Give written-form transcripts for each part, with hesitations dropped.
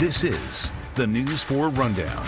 This is the News 4 Rundown.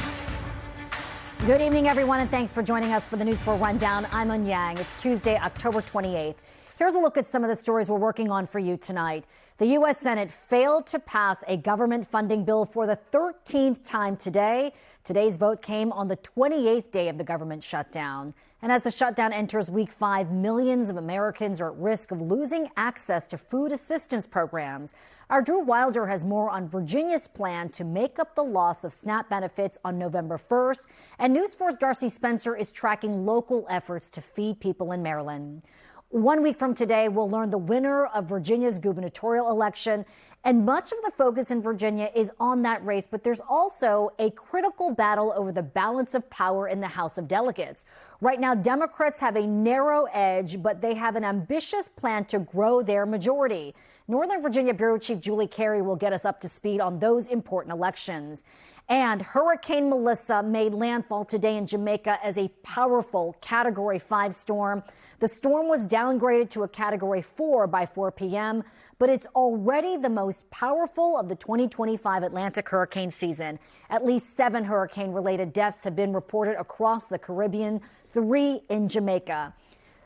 Good evening, everyone, and thanks for joining us for the News 4 Rundown. I'm Un Yang. It's Tuesday, October 28th. Here's a look at some of the stories we're working on for you tonight. The U.S. Senate failed to pass a government funding bill for the 13th time today. Today's vote came on the 28th day of the government shutdown. And as the shutdown enters week 5, millions of Americans are at risk of losing access to food assistance programs. Our Drew Wilder has more on Virginia's plan to make up the loss of SNAP benefits on November 1st. And News 4's Darcy Spencer is tracking local efforts to feed people in Maryland. 1 week from today, we'll learn the winner of Virginia's gubernatorial election. And much of the focus in Virginia is on that race, but there's also a critical battle over the balance of power in the House of Delegates. Right now, Democrats have a narrow edge, but they have an ambitious plan to grow their majority. Northern Virginia Bureau Chief Julie Carey will get us up to speed on those important elections. And Hurricane Melissa made landfall today in Jamaica as a powerful Category 5 storm. The storm was downgraded to a Category 4 by 4 p.m., but it's already the most powerful of the 2025 Atlantic hurricane season. At least 7 hurricane-related deaths have been reported across the Caribbean, 3 in Jamaica.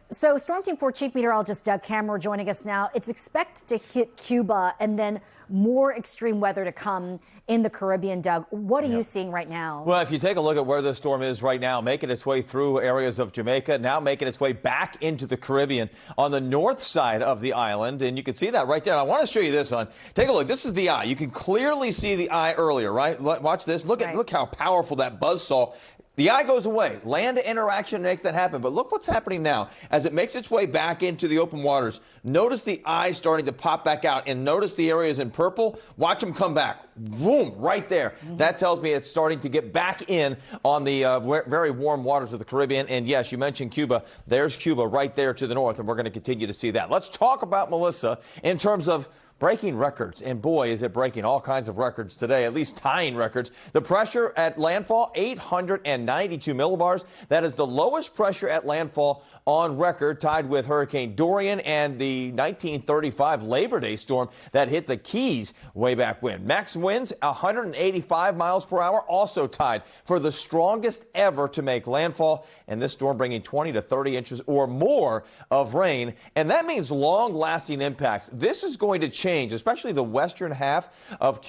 So Storm Team 4 Chief Meteorologist Doug Kammerer joining us now. It's expected to hit Cuba and then more extreme weather to come in the Caribbean. Doug, what are you seeing right now? Well, if you take a look at where this storm is right now, making its way through areas of Jamaica, now making its way back into the Caribbean on the north side of the island. And you can see that right there. I want to show you this on. Take a look. This is the eye. You can clearly see the eye earlier, right? Watch this. Look how powerful that buzzsaw. The eye goes away. Land interaction makes that happen. But look what's happening now as it makes its way back into the open waters. Notice the eye starting to pop back out, and notice the areas in purple. Watch them come back. Boom, right there. That tells me it's starting to get back in on the very warm waters of the Caribbean. And yes, you mentioned Cuba. There's Cuba right there to the north, and we're going to continue to see that. Let's talk about Melissa in terms of breaking records, and boy, is it breaking all kinds of records today, at least tying records. The pressure at landfall, 892 millibars. That is the lowest pressure at landfall on record, tied with Hurricane Dorian and the 1935 Labor Day storm that hit the Keys way back when. Max winds, 185 miles per hour, also tied for the strongest ever to make landfall. And this storm bringing 20 to 30 inches or more of rain. And that means long-lasting impacts. This is going to change, especially the western half of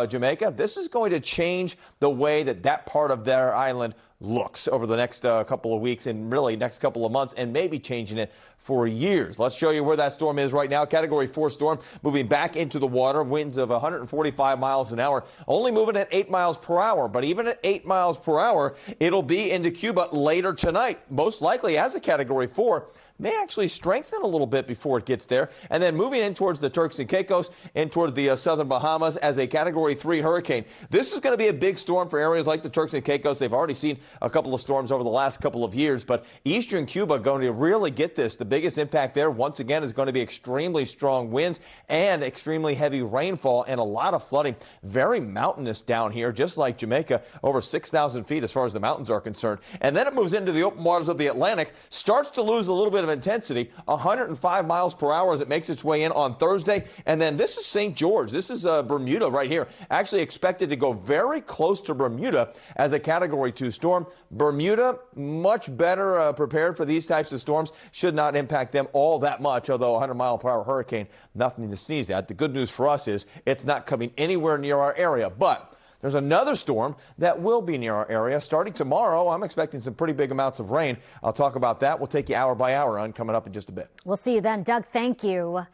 Jamaica. This is going to change the way that part of their island looks over the next couple of weeks and really next couple of months, and maybe changing it for years. Let's show you where that storm is right now. Category 4 storm moving back into the water, winds of 145 miles an hour, only moving at 8 miles per hour. But even at 8 miles per hour, it'll be into Cuba later tonight, most likely as a Category 4. May actually strengthen a little bit before it gets there, and then moving in towards the Turks and Caicos and towards the southern Bahamas as a Category 3 hurricane. This is going to be a big storm for areas like the Turks and Caicos. They've already seen a couple of storms over the last couple of years, but eastern Cuba going to really get this. The biggest impact there, once again, is going to be extremely strong winds and extremely heavy rainfall and a lot of flooding. Very mountainous down here, just like Jamaica, over 6,000 feet as far as the mountains are concerned. And then it moves into the open waters of the Atlantic, starts to lose a little bit of intensity, 105 miles per hour as it makes its way in on Thursday. And then this is St. George. This is Bermuda right here. Actually expected to go very close to Bermuda as a Category 2 storm. Bermuda, much better prepared for these types of storms. Should not impact them all that much, although 100-mile-per-hour hurricane, nothing to sneeze at. The good news for us is it's not coming anywhere near our area. But there's another storm that will be near our area starting tomorrow. I'm expecting some pretty big amounts of rain. I'll talk about that. We'll take you hour by hour on coming up in just a bit. We'll see you then. Doug, thank you.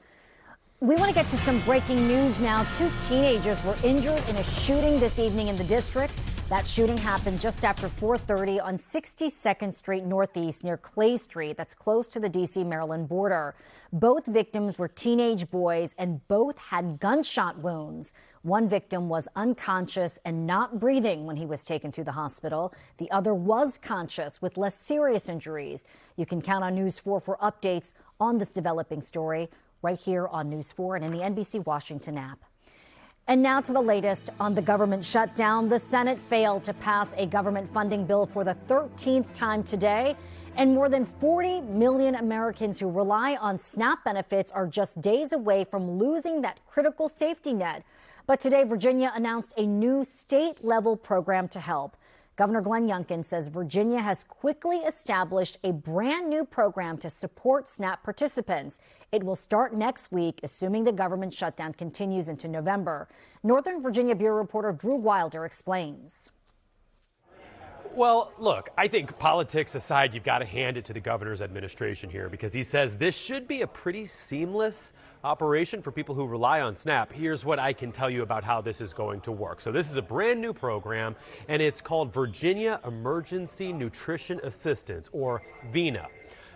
We want to get to some breaking news now. 2 teenagers were injured in a shooting this evening in the district. That shooting happened just after 4:30 on 62nd Street Northeast near Clay Street. That's close to the D.C.-Maryland border. Both victims were teenage boys and both had gunshot wounds. One victim was unconscious and not breathing when he was taken to the hospital. The other was conscious with less serious injuries. You can count on News 4 for updates on this developing story right here on News 4 and in the NBC Washington app. And now to the latest on the government shutdown. The Senate failed to pass a government funding bill for the 13th time today. And more than 40 million Americans who rely on SNAP benefits are just days away from losing that critical safety net. But today, Virginia announced a new state-level program to help. Governor Glenn Youngkin says Virginia has quickly established a brand new program to support SNAP participants. It will start next week, assuming the government shutdown continues into November. Northern Virginia Bureau reporter Drew Wilder explains. Well, look, I think politics aside, you've got to hand it to the governor's administration here, because he says this should be a pretty seamless operation for people who rely on SNAP. Here's what I can tell you about how this is going to work. So this is a brand new program, and it's called Virginia Emergency Nutrition Assistance, or VENA.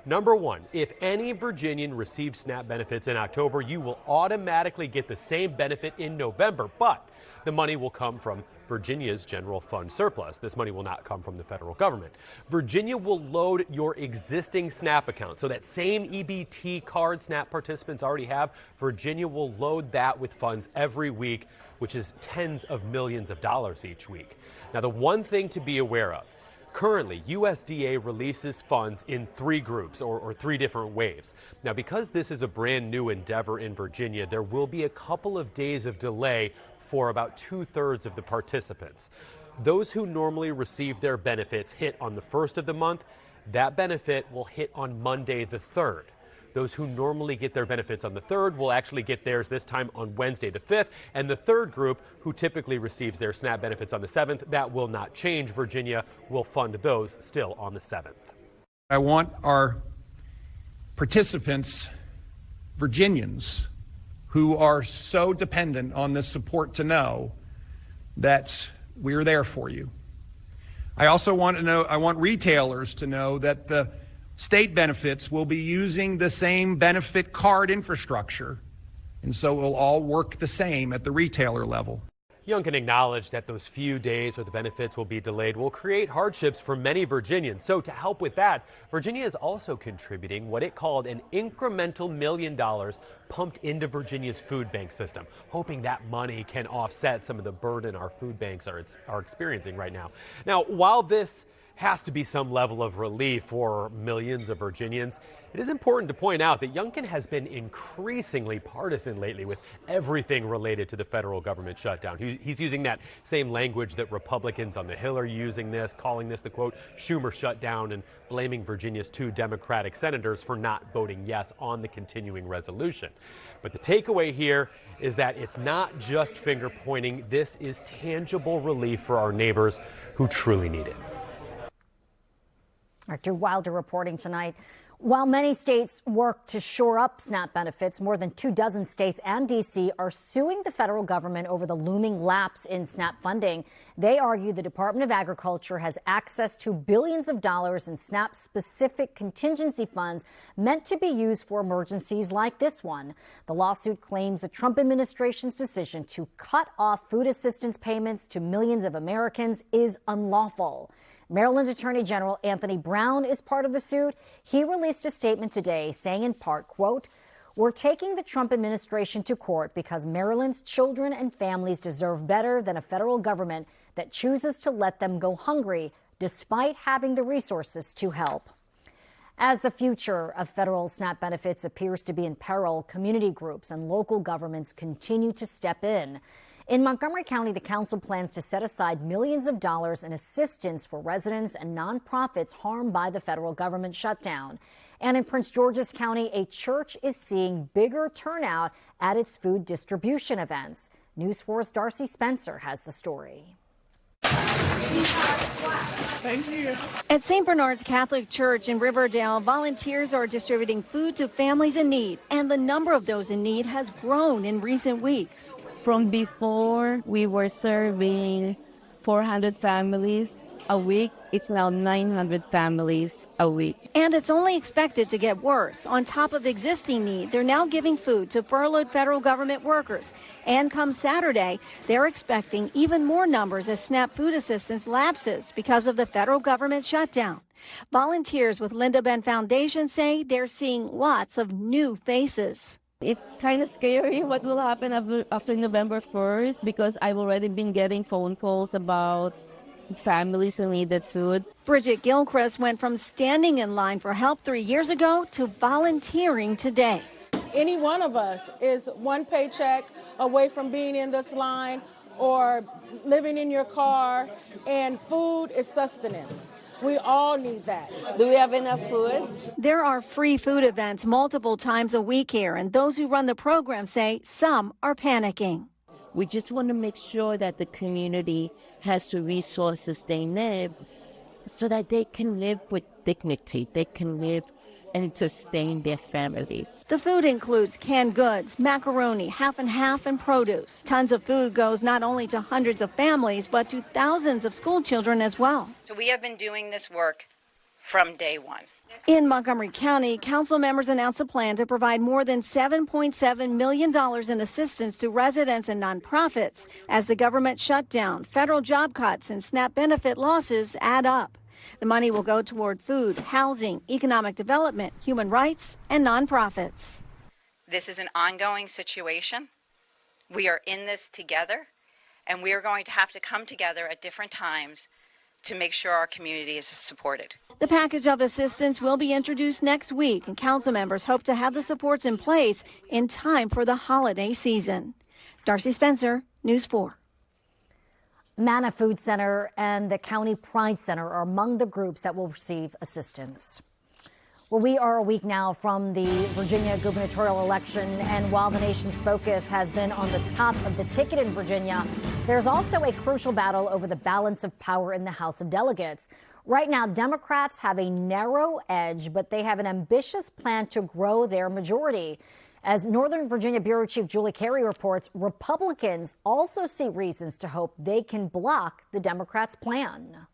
Number one, if any Virginian received SNAP benefits in October, you will automatically get the same benefit in November, but the money will come from Virginia's general fund surplus. This money will not come from the federal government. Virginia will load your existing SNAP account. So that same EBT card SNAP participants already have, Virginia will load that with funds every week, which is tens of millions of dollars each week. Now, the one thing to be aware of, currently, USDA releases funds in three groups or three different waves. Now, because this is a brand new endeavor in Virginia, there will be a couple of days of delay for about 2/3 of the participants. Those who normally receive their benefits hit on the 1st of the month. That benefit will hit on Monday the 3rd. Those who normally get their benefits on the 3rd will actually get theirs this time on Wednesday the 5th. And the third group, who typically receives their SNAP benefits on the 7th, that will not change. Virginia will fund those still on the 7th. I want our participants, Virginians, who are so dependent on this support, to know that we are there for you. I also want retailers to know that the state benefits will be using the same benefit card infrastructure, and so it will all work the same at the retailer level. Youngkin acknowledged that those few days where the benefits will be delayed will create hardships for many Virginians. So to help with that, Virginia is also contributing what it called an incremental $1 million pumped into Virginia's food bank system, hoping that money can offset some of the burden our food banks are experiencing right now. Now, while this has to be some level of relief for millions of Virginians, it is important to point out that Youngkin has been increasingly partisan lately with everything related to the federal government shutdown. He's using that same language that Republicans on the Hill are using this, calling this the, quote, Schumer shutdown, and blaming Virginia's 2 Democratic senators for not voting yes on the continuing resolution. But the takeaway here is that it's not just finger pointing. This is tangible relief for our neighbors who truly need it. Drew Wilder reporting tonight. While many states work to shore up SNAP benefits, more than 24 states and D.C. are suing the federal government over the looming lapse in SNAP funding. They argue the Department of Agriculture has access to billions of dollars in SNAP-specific contingency funds meant to be used for emergencies like this one. The lawsuit claims the Trump administration's decision to cut off food assistance payments to millions of Americans is unlawful. Maryland Attorney General Anthony Brown is part of the suit. He released a statement today saying in part, quote, "We're taking the Trump administration to court because Maryland's children and families deserve better than a federal government that chooses to let them go hungry despite having the resources to help." As the future of federal SNAP benefits appears to be in peril, community groups and local governments continue to step in. In Montgomery County, the council plans to set aside millions of dollars in assistance for residents and nonprofits harmed by the federal government shutdown. And in Prince George's County, a church is seeing bigger turnout at its food distribution events. News 4's Darcy Spencer has the story. Thank you. At St. Bernard's Catholic Church in Riverdale, volunteers are distributing food to families in need, and the number of those in need has grown in recent weeks. From before, we were serving 400 families a week. It's now 900 families a week. And it's only expected to get worse. On top of existing need, they're now giving food to furloughed federal government workers. And come Saturday, they're expecting even more numbers as SNAP food assistance lapses because of the federal government shutdown. Volunteers with Linda Benn Foundation say they're seeing lots of new faces. It's kind of scary what will happen after November 1st, because I've already been getting phone calls about families who needed food. Bridget Gilchrist went from standing in line for help 3 years ago to volunteering today. Any one of us is one paycheck away from being in this line or living in your car, and food is sustenance. We all need that. Do we have enough food? There are free food events multiple times a week here, and those who run the program say some are panicking. We just want to make sure that the community has the resources they need so that they can live with dignity. They can live and sustain their families. The food includes canned goods, macaroni, half and half, and produce. Tons of food goes not only to hundreds of families, but to thousands of school children as well. So we have been doing this work from day one. In Montgomery County, council members announced a plan to provide more than $7.7 million in assistance to residents and nonprofits as the government shutdown, federal job cuts, and SNAP benefit losses add up. The money will go toward food, housing, economic development, human rights, and nonprofits. This is an ongoing situation. We are in this together, and we are going to have to come together at different times to make sure our community is supported. The package of assistance will be introduced next week, and council members hope to have the supports in place in time for the holiday season. Darcy Spencer, News 4. Manna Food Center and the County Pride Center are among the groups that will receive assistance. Well, we are a week now from the Virginia gubernatorial election, and while the nation's focus has been on the top of the ticket in Virginia, there's also a crucial battle over the balance of power in the House of Delegates. Right now, Democrats have a narrow edge, but they have an ambitious plan to grow their majority. As Northern Virginia Bureau Chief Julie Carey reports, Republicans also see reasons to hope they can block the Democrats' plan.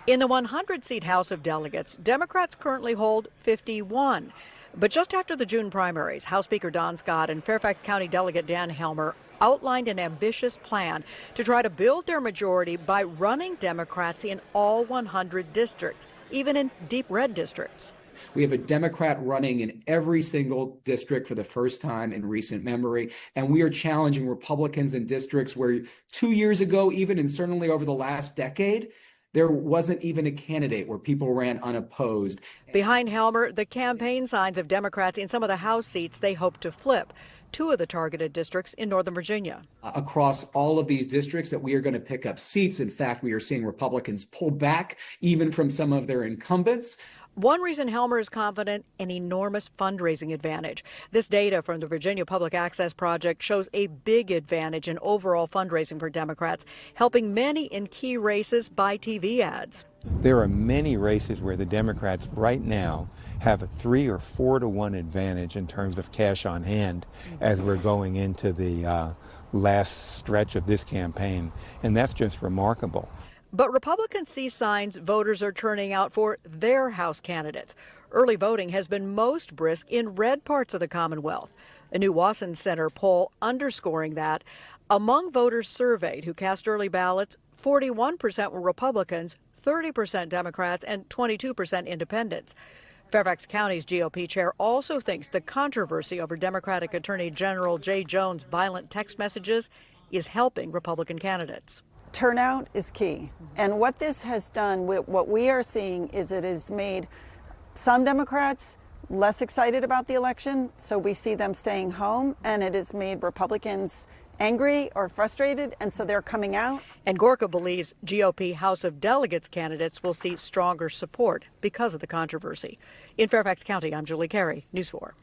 In the 100-seat House of Delegates, Democrats currently hold 51. But just after the June primaries, House Speaker Don Scott and Fairfax County Delegate Dan Helmer outlined an ambitious plan to try to build their majority by running Democrats in all 100 districts, even in deep red districts. We have a Democrat running in every single district for the first time in recent memory, and we are challenging Republicans in districts where 2 years ago, even and certainly over the last decade, there wasn't even a candidate where people ran unopposed. Behind Helmer, the campaign signs of Democrats in some of the House seats they hope to flip. 2 of the targeted districts in Northern Virginia. Across all of these districts that we are going to pick up seats. In fact, we are seeing Republicans pull back even from some of their incumbents. One reason Helmer is confident, an enormous fundraising advantage. This data from the Virginia Public Access Project shows a big advantage in overall fundraising for Democrats, helping many in key races buy TV ads. There are many races where the Democrats right now have a 3 or 4 to 1 advantage in terms of cash on hand as we're going into the last stretch of this campaign, and that's just remarkable. But Republicans see signs voters are turning out for their House candidates. Early voting has been most brisk in red parts of the Commonwealth. A new Wasson Center poll underscoring that. Among voters surveyed who cast early ballots, 41% were Republicans, 30% Democrats, and 22% independents. Fairfax County's GOP chair also thinks the controversy over Democratic Attorney General Jay Jones' violent text messages is helping Republican candidates. Turnout is key. And what this has done, what we are seeing is it has made some Democrats less excited about the election, so we see them staying home, and it has made Republicans angry or frustrated, and so they're coming out. And Gorka believes GOP House of Delegates candidates will see stronger support because of the controversy. In Fairfax County, I'm Julie Carey, News 4.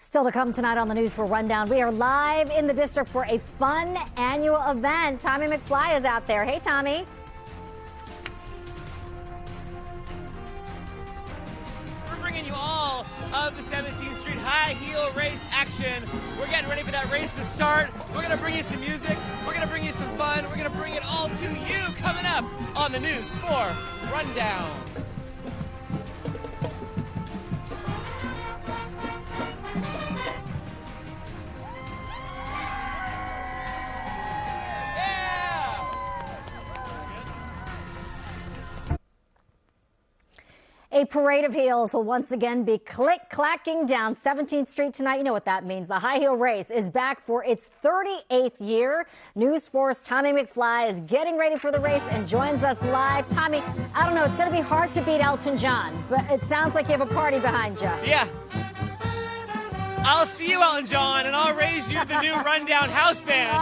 Still to come tonight on the News 4 Rundown, we are live in the district for a fun annual event. Tommy McFly is out there. Hey, Tommy. We're bringing you all of the 17th Street high heel race action. We're getting ready for that race to start. We're going to bring you some music. We're going to bring you some fun. We're going to bring it all to you coming up on the News 4 Rundown. A parade of heels will once again be click-clacking down 17th Street tonight. You know what that means. The high heel race is back for its 38th year. News 4's Tommy McFly is getting ready for the race and joins us live. Tommy, I don't know, it's going to be hard to beat Elton John, but it sounds like you have a party behind you. Yeah. I'll see you, Elton John, and I'll raise you the new Rundown house band.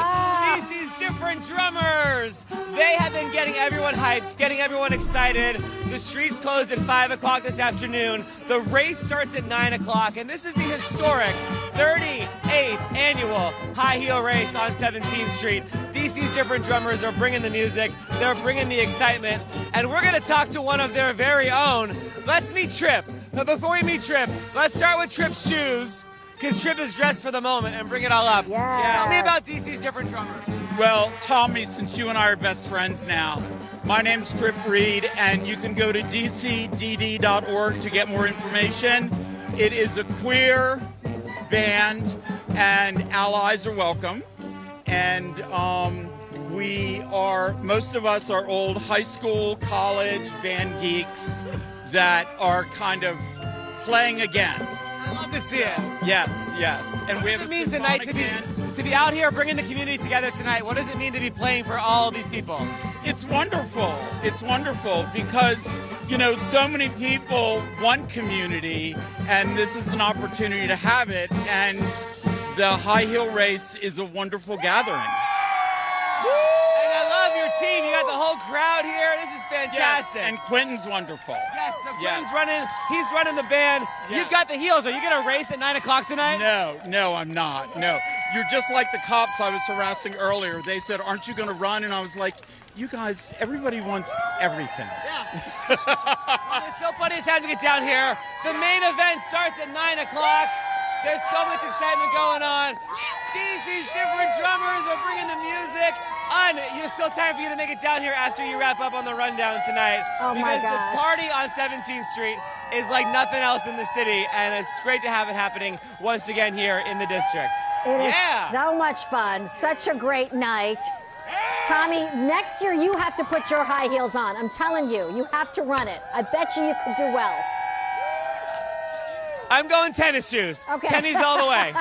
DC's different drummers. They have been getting everyone hyped, getting everyone excited. The streets closed at 5 o'clock this afternoon. The race starts at 9 o'clock, and this is the historic 38th annual high heel race on 17th Street. DC's different drummers are bringing the music. They're bringing the excitement, and we're going to talk to one of their very own. Let's meet Trip. But before we meet Trip, let's start with Trip's shoes, because Trip is dressed for the moment, and bring it all up. Yes. Tell me about DC's different drummers. Well, Tommy, since you and I are best friends now, my name's Trip Reed, and you can go to dcdd.org to get more information. It is a queer band, and allies are welcome. And most of us are old high school, college band geeks that are kind of playing again. I love to see it. Yes, yes. And we have What does it mean tonight to be out here bringing the community together tonight? What does it mean to be playing for all these people? It's wonderful. It's wonderful because, you know, so many people want community, and this is an opportunity to have it. And the high heel race is a wonderful gathering. And I love your team. You got the whole crowd here. This is fantastic. Yes, and Quentin's wonderful. Yes, so Quentin's running. He's running the band. Yes. You've got the heels. Are you going to race at 9 o'clock tonight? No, I'm not. No. You're just like the cops I was harassing earlier. They said, aren't you going to run? And I was like, you guys, everybody wants everything. Yeah. Well, there's still plenty of time to get down here. The main event starts at 9 o'clock. There's so much excitement going on. DC's different drummers are bringing the music. There's still time for you to make it down here after you wrap up on the rundown tonight. Oh my because God. the party on 17th Street is like nothing else in the city, and it's great to have it happening once again here in the district. It is so much fun. Such a great night. Tommy, next year you have to put your high heels on. I'm telling you, you have to run it. I bet you could do well. I'm going tennis shoes. Okay. Tennies all the way.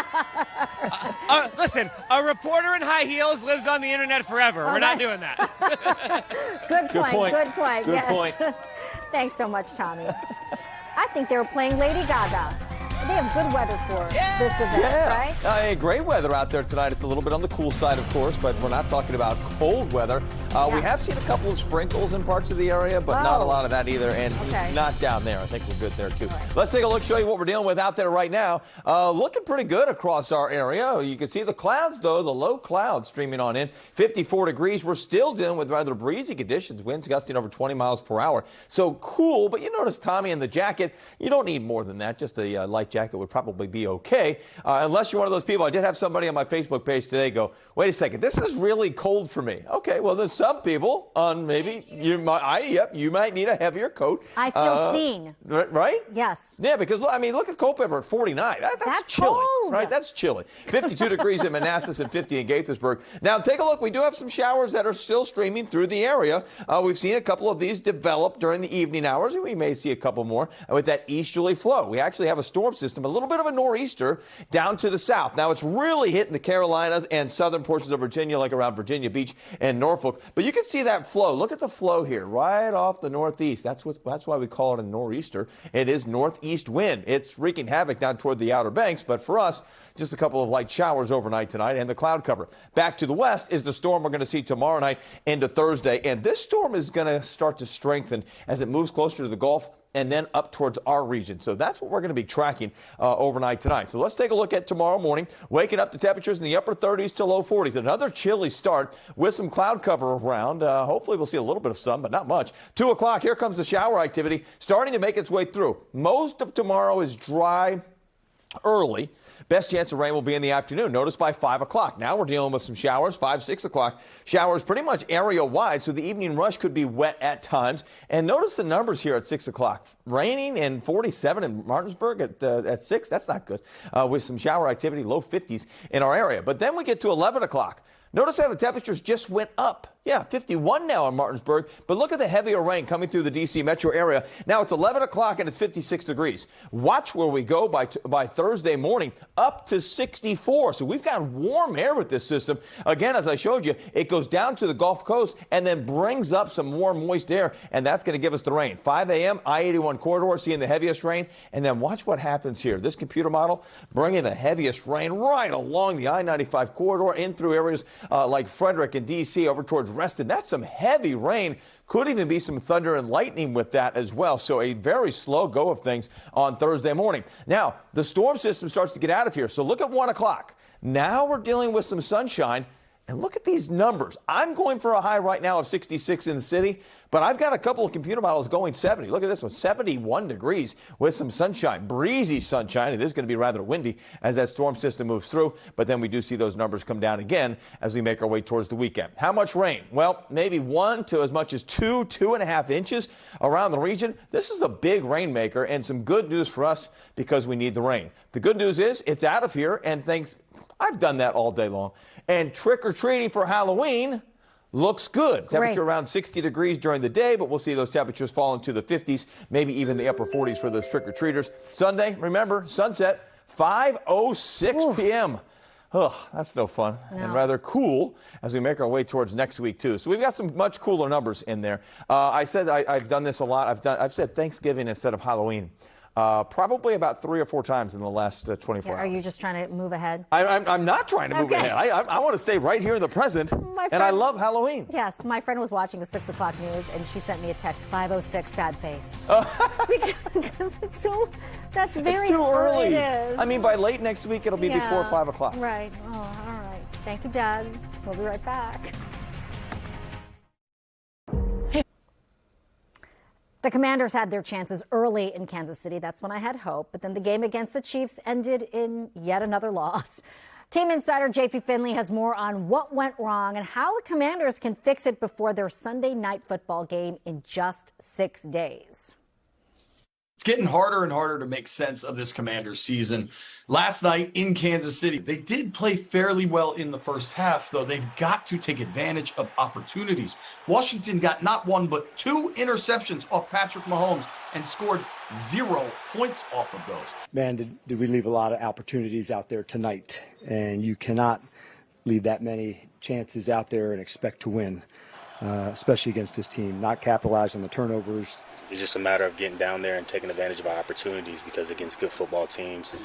Listen, a reporter in high heels lives on the internet forever. We're not doing that. Good point. Good point. Good Yes. point. Thanks so much, Tommy. I think they were playing Lady Gaga. They have good weather for this event, right? Great weather out there tonight. It's a little bit on the cool side, of course, but we're not talking about cold weather. We have seen a couple of sprinkles in parts of the area, but not a lot of that either, and not down there. I think we're good there, too. Let's take a look, show you what we're dealing with out there right now. Looking pretty good across our area. You can see the clouds, though, the low clouds streaming on in. 54 degrees. We're still dealing with rather breezy conditions, winds gusting over 20 miles per hour. So cool, but you notice Tommy in the jacket. You don't need more than that. Just a light jacket would probably be okay, unless you're one of those people. I did have somebody on my Facebook page today go, wait a second, this is really cold for me. Okay, well, there's some people on maybe you might need a heavier coat. I feel seen. Right? Yes. Yeah, because, I mean, look at Culpeper at 49. That's chilly, cold. right? That's chilly. 52 degrees in Manassas and 50 in Gaithersburg. Now, take a look. We do have some showers that are still streaming through the area. We've seen a couple of these develop during the evening hours, and we may see a couple more with that easterly flow. We actually have a storm system, a little bit of a nor'easter down to the south. Now, it's really hitting the Carolinas and southern portions of Virginia, like around Virginia Beach and Norfolk. But you can see that flow. Look at the flow here, right off the northeast. That's why we call it a nor'easter. It is northeast wind. It's wreaking havoc down toward the Outer Banks, but for us, just a couple of light showers overnight tonight and the cloud cover. Back to the west is the storm we're going to see tomorrow night into Thursday, and this storm is going to start to strengthen as it moves closer to the Gulf and then up towards our region. So that's what we're going to be tracking overnight tonight. So let's take a look at tomorrow morning. Waking up to temperatures in the upper 30s to low 40s. Another chilly start with some cloud cover around. Hopefully we'll see a little bit of sun, but not much. 2 o'clock, here comes the shower activity starting to make its way through. Most of tomorrow is dry early. Best chance of rain will be in the afternoon. Notice by 5 o'clock. Now we're dealing with some showers, 5, 6 o'clock. Showers pretty much area-wide, so the evening rush could be wet at times. And notice the numbers here at 6 o'clock. Raining and 47 in Martinsburg at 6. That's not good. With some shower activity, low 50s in our area. But then we get to 11 o'clock. Notice how the temperatures just went up. Yeah, 51 now in Martinsburg. But look at the heavier rain coming through the D.C. metro area. Now it's 11 o'clock and it's 56 degrees. Watch where we go by Thursday morning, up to 64. So we've got warm air with this system. Again, as I showed you, it goes down to the Gulf Coast and then brings up some warm, moist air, and that's going to give us the rain. 5 a.m., I-81 corridor, seeing the heaviest rain. And then watch what happens here. This computer model bringing the heaviest rain right along the I-95 corridor in through areas like Frederick and D.C. over towards Reston. That's some heavy rain. Could even be some thunder and lightning with that as well. So a very slow go of things on Thursday morning. Now, the storm system starts to get out of here. So look at 1 o'clock. Now we're dealing with some sunshine. And look at these numbers. I'm going for a high right now of 66 in the city, but I've got a couple of computer models going 70. Look at this one, 71 degrees with some sunshine, breezy sunshine. It is going to be rather windy as that storm system moves through, but then we do see those numbers come down again as we make our way towards the weekend. How much rain? Well, maybe 1 to as much as 2.5 inches around the region. This is a big rainmaker and some good news for us because we need the rain. The good news is it's out of here, and thanks. I've done that all day long. And trick-or-treating for Halloween looks good. Temperature around 60 degrees during the day, but we'll see those temperatures fall into the 50s, maybe even the upper 40s for those trick-or-treaters. Sunday, remember, sunset, 5:06 p.m. Ugh, that's no fun and rather cool as we make our way towards next week, too. So we've got some much cooler numbers in there. I said I've done this a lot. I've said Thanksgiving instead of Halloween. Probably about 3 or 4 times in the last 24 hours. Are you just trying to move ahead? I'm not trying to move ahead. I want to stay right here in the present, and I love Halloween. Yes, my friend was watching the 6 o'clock news, and she sent me a text, 5:06, sad face. Because it's so, that's very It's too early. It is. I mean, by late next week, it'll be before 5 o'clock. Right. Oh, all right. Thank you, Dad. We'll be right back. The Commanders had their chances early in Kansas City. That's when I had hope. But then the game against the Chiefs ended in yet another loss. Team insider JP Finley has more on what went wrong and how the Commanders can fix it before their Sunday night football game in just 6 days. It's getting harder and harder to make sense of this Commanders season. Last night in Kansas City, they did play fairly well in the first half, though they've got to take advantage of opportunities. Washington got not 1 but 2 interceptions off Patrick Mahomes and scored 0 points off of those. Man, did we leave a lot of opportunities out there tonight, and you cannot leave that many chances out there and expect to win, especially against this team. Not capitalize on the turnovers. It's just a matter of getting down there and taking advantage of our opportunities, because against good football teams,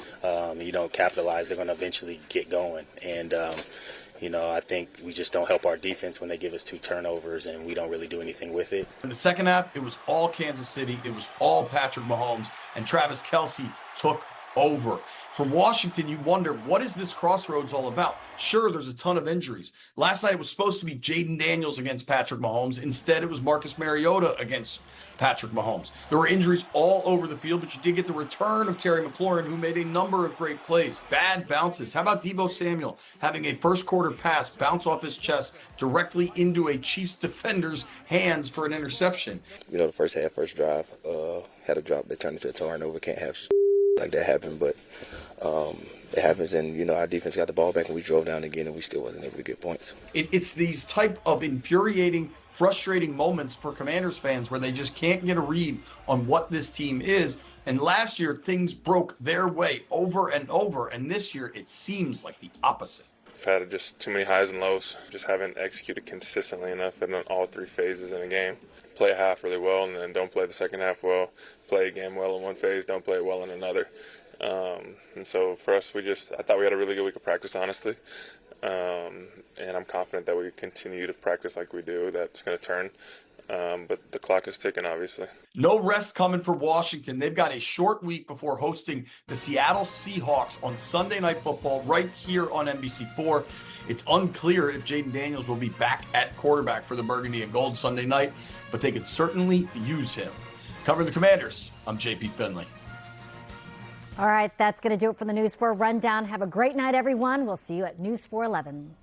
you don't capitalize, they're going to eventually get going. And, I think we just don't help our defense when they give us 2 turnovers and we don't really do anything with it. In the second half, it was all Kansas City. It was all Patrick Mahomes, and Travis Kelce took over. For Washington, you wonder, what is this crossroads all about? Sure, there's a ton of injuries. Last night it was supposed to be Jaden Daniels against Patrick Mahomes. Instead, it was Marcus Mariota against Patrick Mahomes. There were injuries all over the field, but you did get the return of Terry McLaurin, who made a number of great plays. Bad bounces. How about Deebo Samuel having a first quarter pass bounce off his chest directly into a Chiefs defender's hands for an interception? The first half, first drive, had a drop that turned into a turnover. Can't have like that happen, but it happens, and our defense got the ball back and we drove down again and we still wasn't able to get points. It's these type of infuriating, frustrating moments for Commanders fans where they just can't get a read on what this team is. And last year things broke their way over and over, and this year it seems like the opposite. I've had just too many highs and lows. Just haven't executed consistently enough in all 3 phases in a game. Play a half really well and then don't play the second half well. Play a game well in one phase, don't play it well in another. And so for us, I thought we had a really good week of practice, honestly. And I'm confident that we continue to practice like we do, that's going to turn. But the clock is ticking, obviously. No rest coming for Washington. They've got a short week before hosting the Seattle Seahawks on Sunday Night Football right here on NBC4. It's unclear if Jaden Daniels will be back at quarterback for the Burgundy and Gold Sunday night, but they could certainly use him. Covering the Commanders, I'm JP Finley. All right, that's going to do it for the News 4 Rundown. Have a great night, everyone. We'll see you at News 4 11.